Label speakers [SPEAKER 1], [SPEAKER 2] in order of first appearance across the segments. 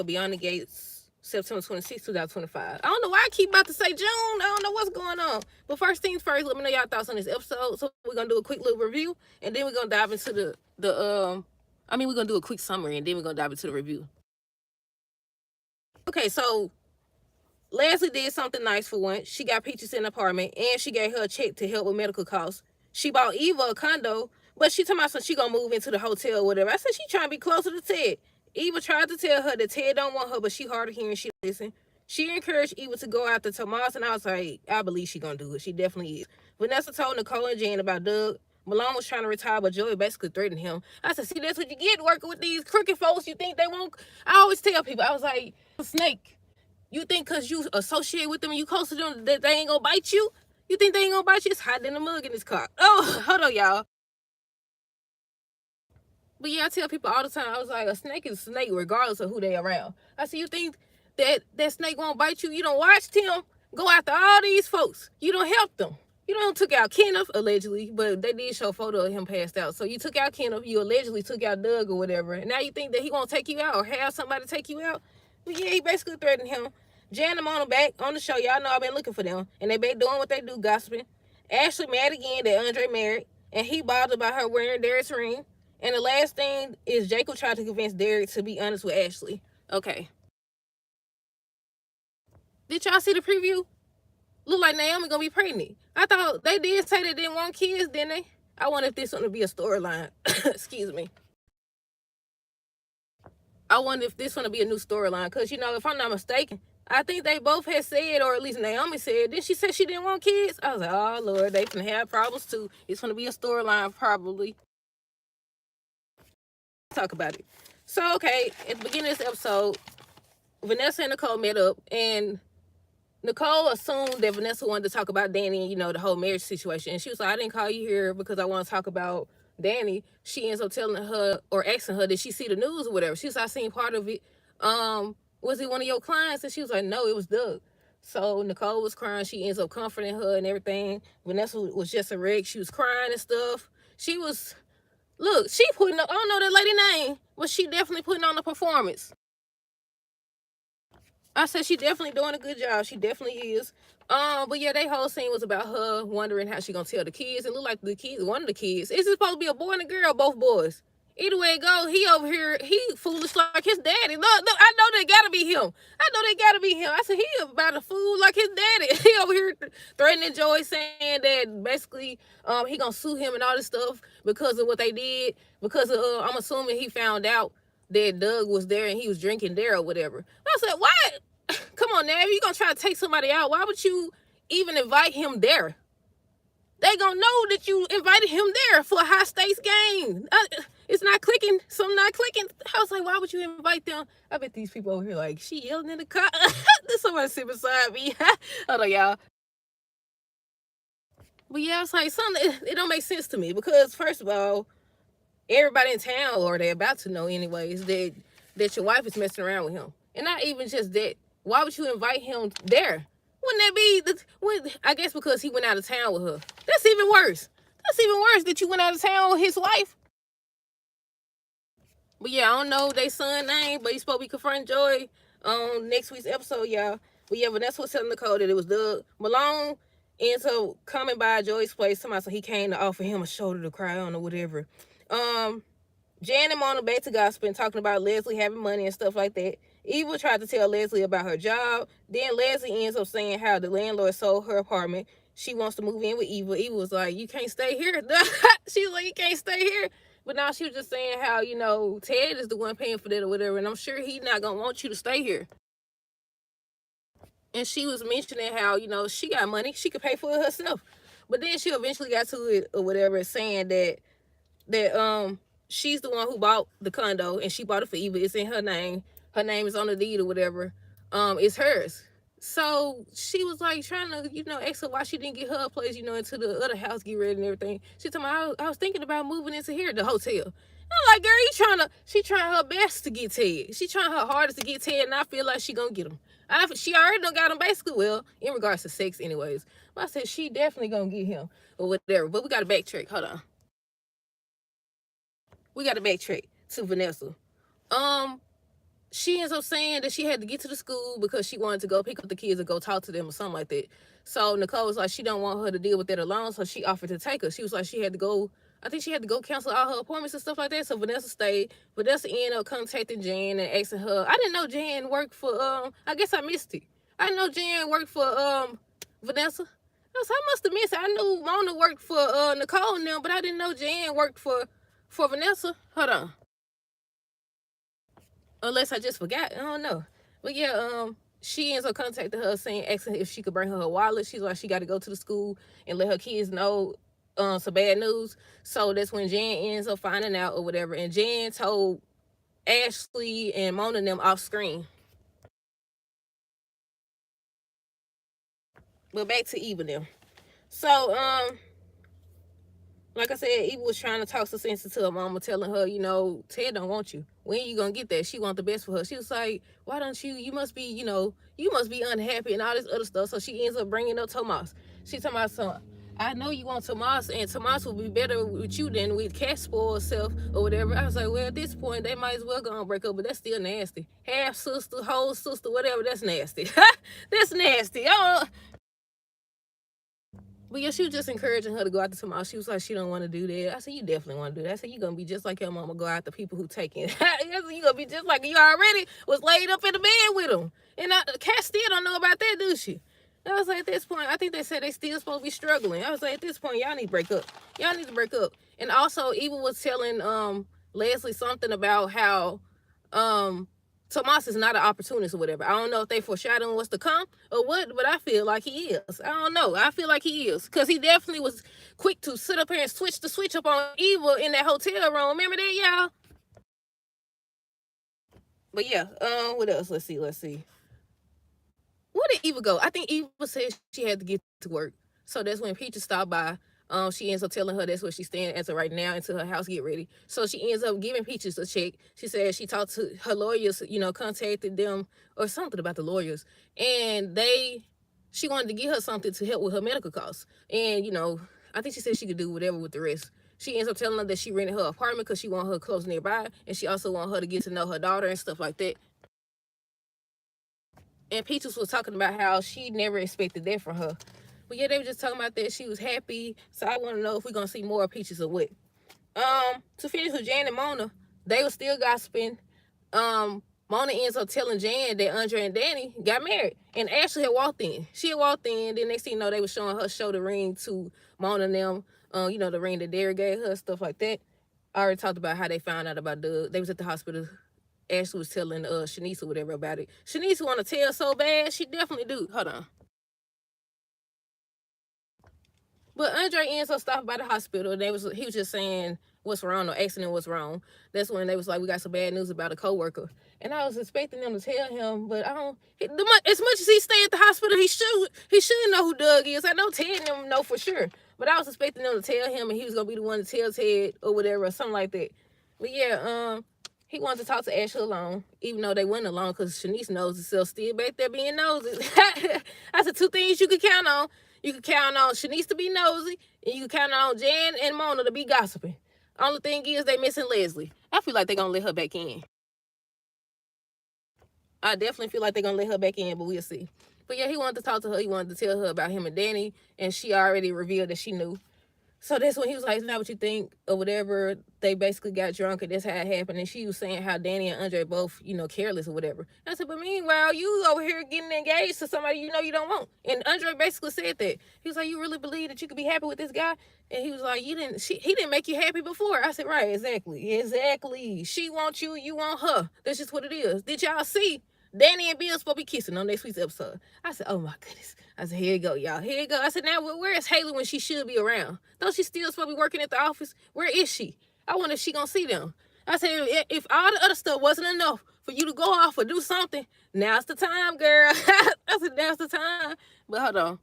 [SPEAKER 1] Beyond the Gates, September 26, 2025. I don't know why I keep about to say June. I don't know what's going on. But first things first, let me know y'all thoughts on this episode. So we're gonna do a quick little review, and then we're gonna dive into we're gonna do a quick summary, and then we're gonna dive into the review. Okay, so Leslie did something nice for once. She got Peaches an apartment, and she gave her a check to help with medical costs. She bought Eva a condo, but she told me so she gonna move into the hotel or whatever. I said she trying to be closer to Ted. Eva tried to tell her that Ted don't want her, but she hard of hearing. She listen. She encouraged Eva to go after Tomas, and I was like, I believe she gonna do it. She definitely is. Vanessa told Nicole and Jen about Doug. Malone was trying to retire, but Joey basically threatened him. I said, see, that's what you get working with these crooked folks. You think they won't? I always tell people, I was like, snake. You think because you associate with them and you close to them that they ain't gonna bite you? You think they ain't gonna bite you? It's hot in the mug in this car. Oh, hold on, y'all. But yeah, I tell people all the time, I was like, a snake is a snake regardless of who they around. I said, you think that snake won't bite you? You don't watch Tim go after all these folks. You don't help them. You don't took out Kenneth, allegedly, but they did show a photo of him passed out. So you took out Kenneth, you allegedly took out Doug or whatever. And now you think that he won't take you out or have somebody take you out? But yeah, he basically threatened him. Jan them on the back on the show. Y'all know I've been looking for them. And they been doing what they do, gossiping. Ashley mad again that Andre married. And he bothered about her wearing Derek's ring. And the last thing is Jacob tried to convince Derek to be honest with Ashley. Okay. Did y'all see the preview? Look like Naomi gonna be pregnant. I thought they did say they didn't want kids, didn't they? I wonder if this gonna be a storyline. Excuse me. I wonder if this gonna be a new storyline. Because, you know, if I'm not mistaken, I think they both had said, or at least Naomi said, then she said she didn't want kids. I was like, oh, Lord, they can have problems too. It's gonna be a storyline probably. Talk about it. So, okay, at the beginning of this episode, Vanessa and Nicole met up, and Nicole assumed that Vanessa wanted to talk about Danny and, you know, the whole marriage situation. And she was like, I didn't call you here because I want to talk about Danny. She ends up telling her or asking her, did she see the news or whatever? She was like, I seen part of it. Was it one of your clients? And she was like, no, it was Doug. So Nicole was crying. She ends up comforting her and everything. Vanessa was just a wreck. She was crying and stuff. She was, look, she putting up, I don't know that lady name, but she definitely putting on the performance. I said she definitely doing a good job. She definitely is. But yeah, that whole scene was about her wondering how she gonna tell the kids. It looked like the kids, one of the kids. Is it supposed to be a boy and a girl? Both boys. Either way it go, he over here, he foolish like his daddy. Look, I know they gotta be him. I know they gotta be him. I said he about a fool like his daddy. He over here threatening Joy, saying that basically he gonna sue him and all this stuff because of what they did. Because I'm assuming he found out that Doug was there and he was drinking there or whatever. I said, why? Come on now, if you're gonna try to take somebody out, why would you even invite him there? They gonna know that you invited him there for a high stakes game. It's not clicking. Something not clicking. I was like, why would you invite them? I bet these people over here like, she yelling in the car. There's somebody sitting beside me. Hold on, y'all. But yeah, it's like something. It don't make sense to me because first of all, everybody in town, or they're about to know anyways, that your wife is messing around with him, and not even just that. Why would you invite him there? Wouldn't that be I guess because he went out of town with her. That's even worse. That's even worse that you went out of town with his wife. But yeah, I don't know their son name, but he's supposed to be confronting Joy on next week's episode, y'all. But yeah, Vanessa was telling Nicole that it was Doug. Malone ends up coming by Joy's place. Somebody said he came to offer him a shoulder to cry on or whatever. Jan and Mona back to gossiping, talking about Leslie having money and stuff like that. Eva tried to tell Leslie about her job. Then Leslie ends up saying how the landlord sold her apartment. She wants to move in with Eva. Eva was like, you can't stay here. She was like, you can't stay here. But now she was just saying how, you know, Ted is the one paying for that or whatever. And I'm sure he's not going to want you to stay here. And she was mentioning how, you know, she got money. She could pay for it herself. But then she eventually got to it or whatever, saying that she's the one who bought the condo and she bought it for Eva. It's in her name. Her name is on the deed or whatever. It's hers. So she was like trying to, you know, ask her why she didn't get her a place, you know, into the other house, get ready and everything. She told me, I was thinking about moving into here, the hotel. I'm like, girl, she trying her best to get Ted. She trying her hardest to get Ted, and I feel like she gonna get him. She already done got him basically, well, in regards to sex anyways. But I said she definitely gonna get him or whatever. But we gotta backtrack. Hold on. We gotta backtrack to Vanessa. she ends up saying that she had to get to the school because she wanted to go pick up the kids and go talk to them or something like that. So Nicole was like, she don't want her to deal with that alone, so she offered to take her. She was like, she had to go. I think she had to go cancel all her appointments and stuff like that. So Vanessa stayed. Vanessa ended up contacting Jan and asking her. I didn't know Jan worked for. I guess I missed it. I didn't know Jan worked for Vanessa. I must have missed it. I knew Mona worked for Nicole and them, but I didn't know Jan worked for Vanessa. Hold on. Unless I just forgot. I don't know. But yeah, she ends up contacting her saying, asking if she could bring her wallet. She's like, she got to go to the school and let her kids know some bad news. So that's when Jan ends up finding out or whatever. And Jan told Ashley and Mona and them off screen. But back to Eva them. So like I said, Eva was trying to talk some sense into her mama, telling her, Ted don't want you. When you gonna get that? She want the best for her. She was like, why don't you? You must be, you must be unhappy and all this other stuff. So she ends up bringing up Tomas. She talking about some. I know you want Tomas, and Tomas will be better with you than with Cat spoiled self or whatever. I was like, well, at this point, they might as well go and break up, but that's still nasty. Half sister, whole sister, whatever. That's nasty. That's nasty. Oh. But yeah, she was just encouraging her to go out to tomorrow. She was like, she don't want to do that. I said, you definitely want to do that. I said, you going to be just like your mama, go out to people who take it. You going to be just like you already was laid up in the bed with them. And Kat still don't know about that, do she? I was like, at this point, I think they said they still supposed to be struggling. I was like, at this point, y'all need to break up. Y'all need to break up. And also, Eva was telling Leslie something about how Tomas is not an opportunist or whatever. I don't know if they foreshadowing what's to come or what, but I feel like he is. I don't know. I feel like he is. Because he definitely was quick to sit up here and switch the switch up on Eva in that hotel room. Remember that, y'all? But yeah, what else? Let's see. Where did Eva go? I think Eva said she had to get to work. So that's when Peaches stopped by. She ends up telling her that's where she's staying as of right now until her house get ready. So she ends up giving Peaches a check. She said she talked to her lawyers, contacted them or something about the lawyers. And she wanted to give her something to help with her medical costs. And, I think she said she could do whatever with the rest. She ends up telling her that she rented her apartment because she wanted her close nearby. And she also wanted her to get to know her daughter and stuff like that. And Peaches was talking about how she never expected that from her. But yeah, they were just talking about that. She was happy. So I want to know if we're going to see more of Peaches or what. To finish with Jan and Mona, they were still gossiping. Mona ends up telling Jan that Andre and Danny got married. And Ashley had walked in. She had walked in. Then next thing you know, they were showing her show the ring to Mona and them. The ring that Derek gave her, stuff like that. I already talked about how they found out about they was at the hospital. Ashley was telling Shanice or whatever about it. Shanice want to tell so bad. She definitely do. Hold on. But Andre ends up stopping by the hospital. He was just saying what's wrong or asking him what's wrong. That's when they was like, we got some bad news about a coworker. And I was expecting them to tell him, but I don't. As much as he stay at the hospital, he should know who Doug is. I know Ted and them know for sure. But I was expecting them to tell him, and he was gonna be the one to tell Ted or whatever, or something like that. But yeah, he wanted to talk to Ashley alone, even though they went alone because Shanice knows herself still back there being nosy. I said two things you could count on. You can count on Shanice to be nosy, and you can count on Jan and Mona to be gossiping. Only thing is they missing Leslie. I feel like they're going to let her back in. I definitely feel like they're going to let her back in, but we'll see. But yeah, he wanted to talk to her. He wanted to tell her about him and Danny, and she already revealed that she knew. So that's when he was like, it's not what you think or whatever. They basically got drunk and that's how it happened. And she was saying how Danny and Andre both, careless or whatever. And I said, but meanwhile, you over here getting engaged to somebody you don't want. And Andre basically said that. He was like, you really believe that you could be happy with this guy? And he was like, he didn't make you happy before. I said, right, exactly. She wants you, you want her. That's just what it is. Did y'all see? Danny and Bill supposed to be kissing on next week's episode. I said, oh my goodness. I said, here you go, y'all. Here you go. I said, now where is Haley when she should be around? Don't she still supposed to be working at the office? Where is she? I wonder if she gonna see them. I said, if all the other stuff wasn't enough for you to go off or do something, now's the time, girl. I said, now's the time. But hold on.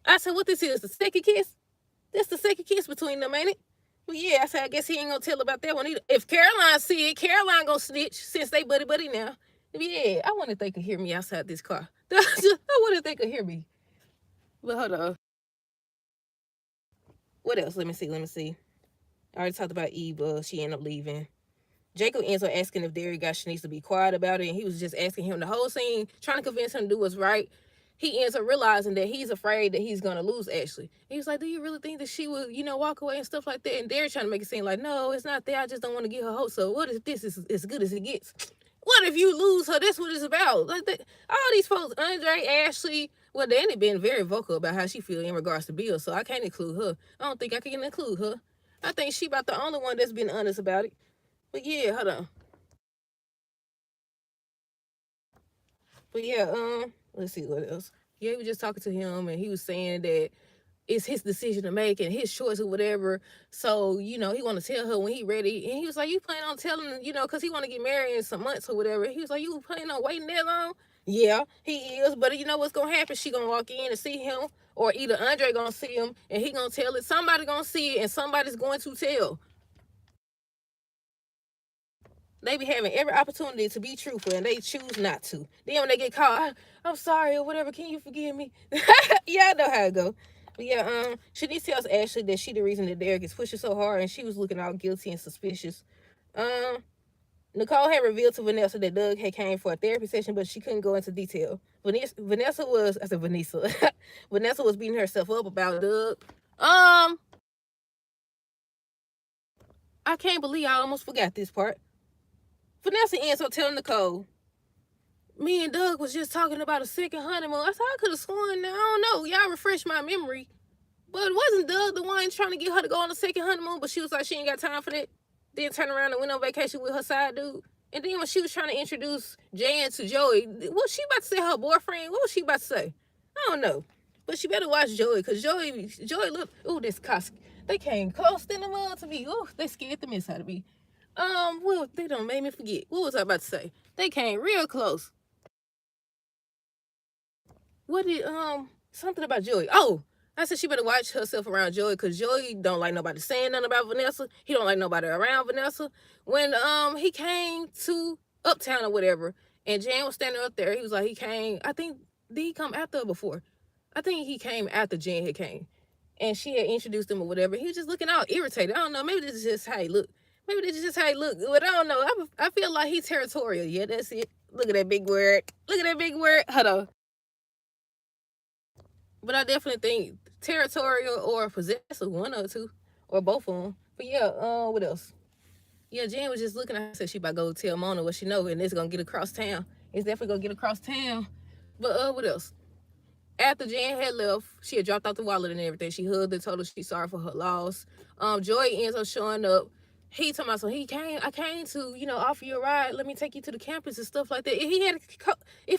[SPEAKER 1] I said, what this is, the second kiss? That's the second kiss between them, ain't it? Well, yeah, I said, I guess he ain't gonna tell about that one either. If Caroline see it, Caroline gonna snitch since they buddy now. Yeah, I wonder if they could hear me outside this car. I wonder if they could hear me. But hold on. What else? Let me see. I already talked about Eva. She ended up leaving. Jacob ends up asking if Derek got Shanice to be quiet about it, and he was just asking him the whole scene, trying to convince him to do what's right. He ends up realizing that he's afraid that he's gonna lose Ashley. He was like, "Do you really think that she would, walk away and stuff like that?" And Derek trying to make it seem like, "No, it's not that. I just don't want to get her hopes up. What if this is as good as it gets? What if you lose her? That's what it's about." Like that, all these folks, Andre, Ashley. Well, Danny been very vocal about how she feel in regards to Bill, so I can't include her. I don't think I can include her. I think she about the only one that's been honest about it. But yeah, hold on. But yeah, let's see what else. Yeah, he was just talking to him, and he was saying that it's his decision to make and his choice or whatever. So, he want to tell her when he ready. And he was like, "You plan on telling, because he want to get married in some months or whatever." He was like, "You planning on waiting that long?" Yeah, he is. But you know what's going to happen? She going to walk in and see him, or either Andre going to see him and he going to tell it. Somebody going to see it and somebody's going to tell. They be having every opportunity to be truthful and they choose not to. Then when they get caught, "I'm sorry" or whatever, "Can you forgive me?" Yeah, I know how it go. But yeah, Shanice tells Ashley that she the reason that Derek is pushing so hard, and she was looking all guilty and suspicious. Um, Nicole had revealed to Vanessa that Doug had came for a therapy session, but she couldn't go into detail. Vanessa was, I said Vanessa. Vanessa was beating herself up about Doug. I can't believe I almost forgot this part. Vanessa ends up telling Nicole, "Me and Doug was just talking about a second honeymoon." I said, "I could have sworn. I don't know. Y'all refresh my memory. But wasn't Doug the one trying to get her to go on a second honeymoon?" But she was like, she ain't got time for that. Then turn around and went on vacation with her side dude. And then when she was trying to introduce Jan to Joey, what was she about to say? Her boyfriend? What was she about to say? I don't know. But she better watch Joey, because Joey look, ooh, this Costco. They came close in the mud to me. Ooh, they scared the mess out of me. Well, they don't make me forget. What was I about to say? They came real close. What did something about Joey? Oh, I said she better watch herself around Joey, because Joey don't like nobody saying nothing about Vanessa. He don't like nobody around Vanessa. When he came to Uptown or whatever, and Jan was standing up there, he was like, he came. I think, did he come after her before? I think he came after Jan had came, and she had introduced him or whatever. He was just looking all irritated. I don't know. Maybe this is just how he look. Maybe this is just how he look. But I don't know. I feel like he's territorial. Yeah, that's it. Look at that big word. Look at that big word. Hold on. But I definitely think territorial or possessive, one or two, or both of them. But yeah, what else? Yeah, Jen was just looking at her, said she about to go tell Mona what she know, and it's gonna get across town. It's definitely gonna get across town. But what else? After Jan had left, she had dropped off the wallet and everything. She hugged and told her she's sorry for her loss. Joy ends up showing up. He told me, so I came to, offer you a ride. Let me take you to the campus and stuff like that. If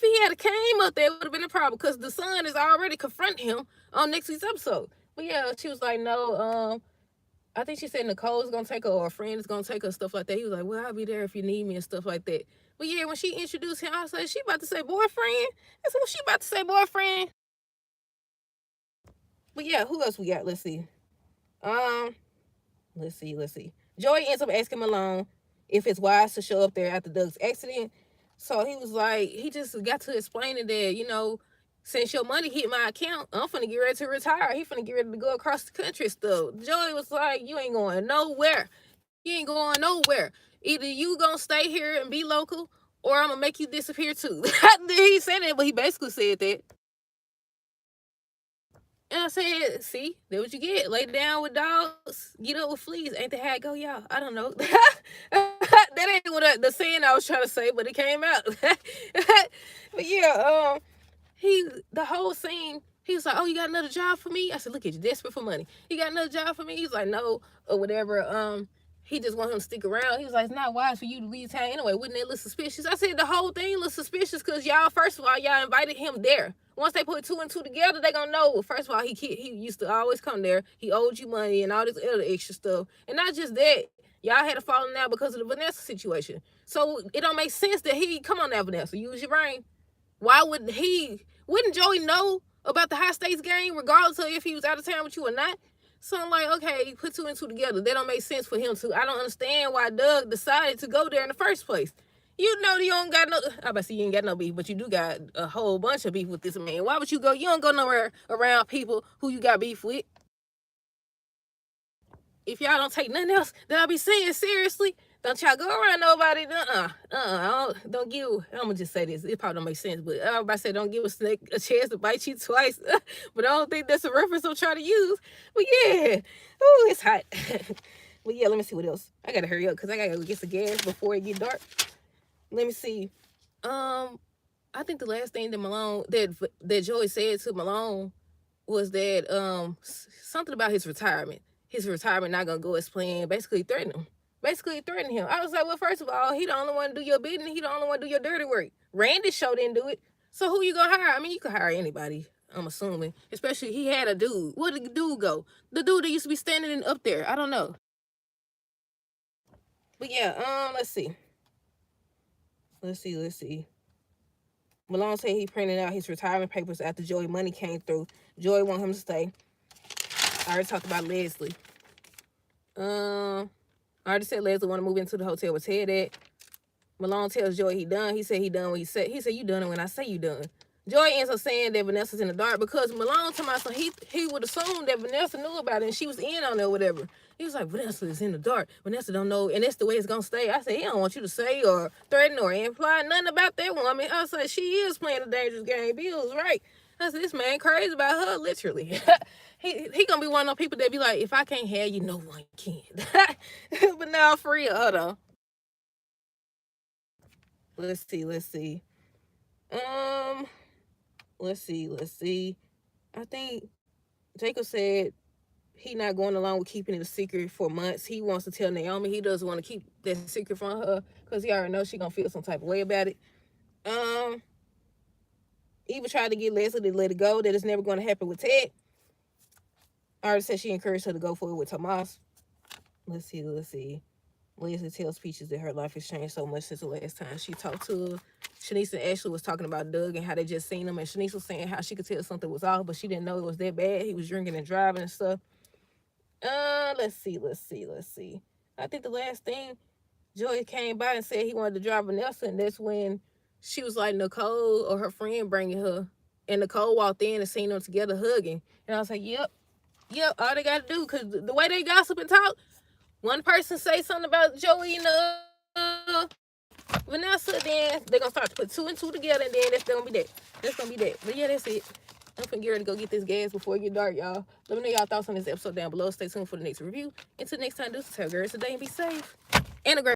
[SPEAKER 1] he had came up there, it would have been a problem, because the son is already confronting him on next week's episode. But yeah, she was like, no, I think she said Nicole's gonna take her, or a friend is gonna take her, stuff like that. He was like, "Well, I'll be there if you need me," and stuff like that. But yeah, when she introduced him, I was like, she about to say boyfriend? I said, well, she about to say boyfriend. But yeah, who else we got? Let's see. Um, let's see. Joey ends up asking Malone if it's wise to show up there after Doug's accident. So he was like, he just got to explaining that, since your money hit my account, I'm finna get ready to retire. He finna get ready to go across the country still. Joey was like, you ain't going nowhere. You ain't going nowhere. Either you gonna stay here and be local, or I'm gonna make you disappear too. He said that, but he basically said that. And I said, see, that's what you get. Lay down with dogs, get up with fleas. Ain't that how it go, y'all? I don't know. That ain't what the saying I was trying to say, but it came out. But yeah, the whole scene, he was like, "Oh, you got another job for me?" I said, "Look at you, desperate for money. You got another job for me?" He's like, "No," or whatever. He just want him to stick around. He was like, "It's not wise for you to leave town anyway. Wouldn't that look suspicious?" I said, the whole thing looks suspicious because y'all, first of all, y'all invited him there. Once they put two and two together, they gonna know. Well, first of all, he used to always come there. He owed you money and all this other extra stuff. And not just that, y'all had a falling out because of the Vanessa situation. So it don't make sense that come on now, Vanessa, use your brain. Why wouldn't Joey know about the high stakes game regardless of if he was out of town with you or not? So I'm like, okay, put two and two together. That don't make sense for him to. I don't understand why Doug decided to go there in the first place. You know you don't got no, I about to say you ain't got no beef, but you do got a whole bunch of beef with this man. Why would you go? You don't go nowhere around people who you got beef with. If y'all don't take nothing else that I be saying seriously, Don't y'all go around nobody. Don't give. I'm gonna just say this. It probably don't make sense, but everybody say don't give a snake a chance to bite you twice. But I don't think that's a reference I'm trying to use. But yeah, oh, it's hot. But yeah, let me see what else. I gotta hurry up because I gotta go get some gas before it get dark. Let me see. I think the last thing that Joey said to Malone was that something about his retirement. His retirement not gonna go as planned. Basically threatening him. I was like, well, first of all, he the only one to do your business. He the only one to do your dirty work. Randy's show didn't do it. So who you gonna hire? I mean, you could hire anybody, I'm assuming. Especially he had a dude. Where did the dude go? The dude that used to be standing up there. I don't know. But yeah, let's see. Malone said he printed out his retirement papers after Joey money came through. Joey want him to stay. I already talked about Leslie. I already said Leslie want to move into the hotel with Ted at. Malone tells Joey he done. He said he done what he said. He said you done it when I say you done. Joey ends up saying that Vanessa's in the dark because Malone told me so he would assume that Vanessa knew about it and she was in on it or whatever. He was like, Vanessa is in the dark. Vanessa don't know, and that's the way it's gonna stay. I said, he don't want you to say or threaten or imply nothing about that woman. I was like, she is playing a dangerous game. Bill was right. I said, this man crazy about her, literally. he gonna be one of those people that be like, if I can't have you, no one can. But now for real, hold on. Let's see. Let's see. I think Jacob said he not going along with keeping it a secret for months. He wants to tell Naomi. He doesn't want to keep that secret from her because he already knows she gonna feel some type of way about it. Eva tried to get Leslie to let it go. That it's never going to happen with Ted. I already said she encouraged her to go for it with Tomas. Let's see. Leslie tells Peaches that her life has changed so much since the last time she talked to her. Shanice and Ashley was talking about Doug and how they just seen him. And Shanice was saying how she could tell something was off, but she didn't know it was that bad. He was drinking and driving and stuff. Let's see. I think the last thing, Joey came by and said he wanted to drive Vanessa, and that's when she was like Nicole or her friend bringing her. And Nicole walked in and seen them together hugging. And I was like, yep, all they got to do, because the way they gossip and talk, one person say something about Joey and Vanessa, then they're going to start to put two and two together, and then that's going to be that. But yeah, that's it. I'm finna get ready to go get this gas before it get dark, y'all. Let me know y'all thoughts on this episode down below. Stay tuned for the next review. Until next time, do tell girls today and be safe. And a great